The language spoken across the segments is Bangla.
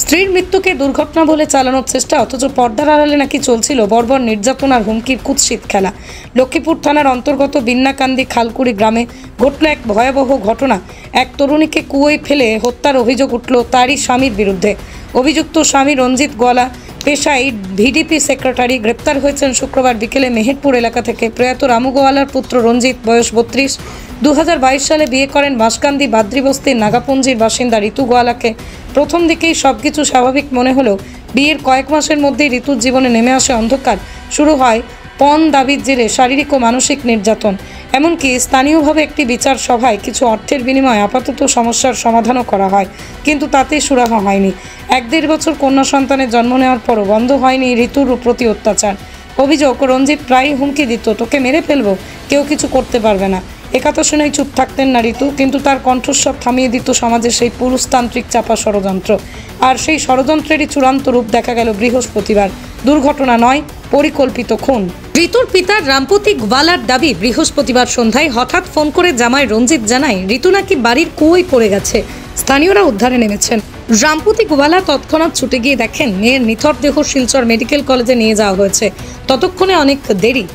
স্ত্রীর মৃত্যুকে দুর্ঘটনা বলে চালানোর চেষ্টা, অথচ পর্দার আড়ালে নাকি চলছিল বর্বর নির্যাতন আর হুমকির কুৎসিত খেলা। লক্ষ্মীপুর থানার অন্তর্গত বিন্নাকান্দি খালকুড়ি গ্রামে ঘটল এক ভয়াবহ ঘটনা। এক তরুণীকে কুয়োয় ফেলে হত্যার অভিযোগ উঠল তারই স্বামীর বিরুদ্ধে। অভিযুক্ত স্বামী রঞ্জিত গোয়ালা, পেশায় ভিডিপি সেক্রেটারি, গ্রেপ্তার হয়েছেন শুক্রবার বিকেলে মেহেরপুর এলাকা থেকে। প্রয়াত রামু গোয়ালার পুত্র রঞ্জিত, বয়স 32, 2022 সালে বিয়ে করেন বাঁশকান্দি বাদ্রিবস্তির নাগাপুঞ্জির বাসিন্দা ঋতু গোয়ালাকে। প্রথম দিকেই সবকিছু স্বাভাবিক মনে হলেও বিয়ের কয়েক মাসের মধ্যেই ঋতুর জীবনে নেমে আসে অন্ধকার। শুরু হয় পণ দাবির জেরে শারীরিক ও মানসিক নির্যাতন। এমনকি স্থানীয়ভাবে একটি বিচার সভায় কিছু অর্থের বিনিময়ে আপাতত সমস্যার সমাধানও করা হয়, কিন্তু তাতেই সুরাহা হয়নি। 1-1.5 বছর কন্যা সন্তানের জন্ম নেওয়ার পরও বন্ধ হয়নি ঋতুর প্রতি অত্যাচার। অভিযোগ, রঞ্জিত প্রায়ই হুমকি দিত, তোকে মেরে ফেলবো, কেউ কিছু করতে পারবে না। একথা শুনেই চুপ থাকতেন না ঋতু, কিন্তু তার কণ্ঠস্বর থামিয়ে দিত সমাজের সেই পুরুষতান্ত্রিক চাপা ষড়যন্ত্র। আর সেই ষড়যন্ত্রেরই চূড়ান্ত রূপ দেখা গেল বৃহস্পতিবার। দুর্ঘটনা নয়, পরিকল্পিত খুন। ঋতুর পিতা রামপতি গোয়ালার দাবি, বৃহস্পতিবার সন্ধ্যায় হঠাৎ ফোন করে জামাই রঞ্জিত জানায় ঋতু নাকি বাড়ির কুয়োয় পড়ে গেছে। স্থানীয়রা উদ্ধারে নেমেছেন। রামপতি গোয়ালা তৎক্ষণাৎ ছুটে গিয়ে দেখেন মেয়ের নিথর দেহ শিলচর মেডিকেল কলেজে নিয়ে যাওয়া হয়েছে। ততক্ষণে অনেক দেরি।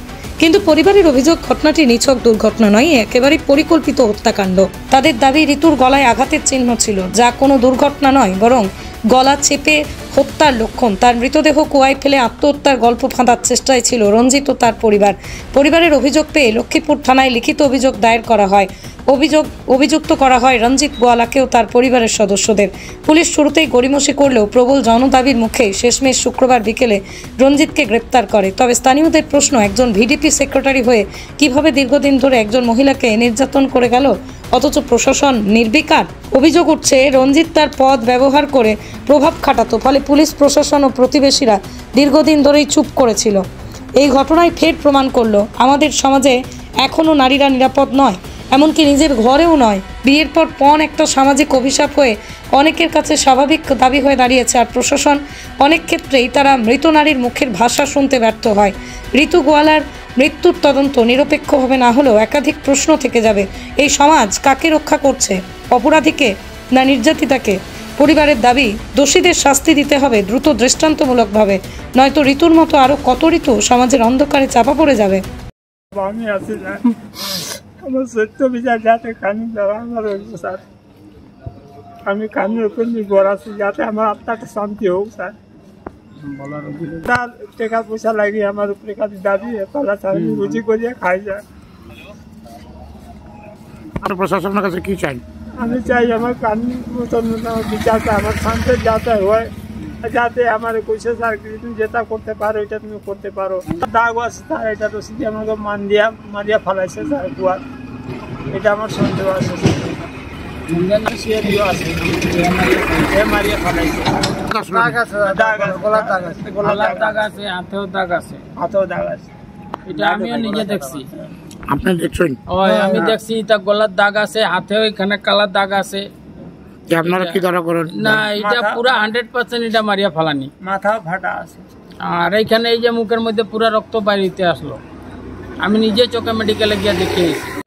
কিন্তু পরিবারের অভিযোগ, ঘটনাটি নিছক দুর্ঘটনা নয়, একেবারেই পরিকল্পিত হত্যাকাণ্ড। তাদের দাবি, ঋতুর গলায় আঘাতের চিহ্ন ছিল, যা কোনো দুর্ঘটনা নয়, বরং গলা চেপে হত্যার লক্ষণ। তার মৃতদেহ কুয়ায় ফেলে আত্মহত্যার গল্প ফাঁদার চেষ্টায় ছিল রঞ্জিত ও তার পরিবারের অভিযোগ পেয়ে লক্ষ্মীপুর থানায় লিখিত অভিযোগ দায়ের করা হয়। অভিযুক্ত করা হয় রঞ্জিত গোয়ালাকেও তার পরিবারের সদস্যদের। পুলিশ শুরুতেই গড়িমসি করলেও প্রবল জনদাবির মুখে শেষমেশ শুক্রবার বিকেলে রঞ্জিতকে গ্রেপ্তার করে। তবে স্থানীয়দের প্রশ্ন, একজন ভিডিপি সেক্রেটারি হয়ে কিভাবে দীর্ঘদিন ধরে একজন মহিলাকে নির্যাতন করে গেল, অথচ প্রশাসন নির্বিকার? অভিযোগ উঠছে রঞ্জিত তার পদ ব্যবহার করে প্রভাব খাটাতো, ফলে পুলিশ প্রশাসন ও প্রতিবেশীরা দীর্ঘদিন ধরেই চুপ করেছিল। এই ঘটনায় ফের প্রমাণ করলো আমাদের সমাজে এখনও নারীরা নিরাপদ নয়, এমনকি নিজের ঘরেও নয়। বিয়ের পর পণ একটা সামাজিক অভিশাপ হয়ে অনেকের কাছে স্বাভাবিক দাবি হয়ে দাঁড়িয়েছে। আর প্রশাসন অনেক ক্ষেত্রেই তারা মৃত নারীর মুখের ভাষা শুনতে ব্যর্থ হয়। ঋতু গোয়ালার মৃত্যুর তদন্ত নিরপেক্ষভাবে না হলেও একাধিক প্রশ্ন থেকে যাবে। এই সমাজ কাকে রক্ষা করছে, অপরাধীকে না নির্যাতিতাকে? পরিবারের দাবি, দোষীদের শাস্তি দিতে হবে দ্রুত, দৃষ্টান্তমূলকভাবে, নয়তো ঋতুর মতো আরও কত ঋতু সমাজের অন্ধকারে চাপা পড়ে যাবে। আমার সত্য বিচার যাতে কানুন দ্বারা আমার স্যার, আমি কানুনের উপর নির্ভর আছি, যাতে আমার আত্মাটা শান্তি হোক স্যার। তার টাকা পয়সা লাগিয়ে আমার উপরে কাছে দাবি পালা আমি রুজি করিয়ে খাই যায়। আর প্রশাসনের কাছে কি চাই? আমি চাই আমার কানুন মতন বিচারটা আমার শান্তি যাতে হয়, যাতে আমার কইছে স্যার তুমি যেটা করতে পারো এটা তুমি করতে পারো। দাগ আছে স্যার, এটা রসিদি আমাকে মারিয়া ফেলাইছে স্যার কুয়ার, এটা আমার সন্দেহ আছে। আমিও নিজে দেখছি। আপনি দেখছেন? আমি দেখছি এটা গলার দাগ আছে, হাতেও এখানে কালার দাগ আছে। আপনারা কি ধরা করেন? না, এটা পুরা 100% এটা মারিয়া ফালানি, মাথাও ফাটা আছে। আর এইখানে এই যে মুখের মধ্যে পুরা রক্ত বাইরে আসলো। আমি নিজে চোখে মেডিকেলে গিয়ে দেখে এসেছি।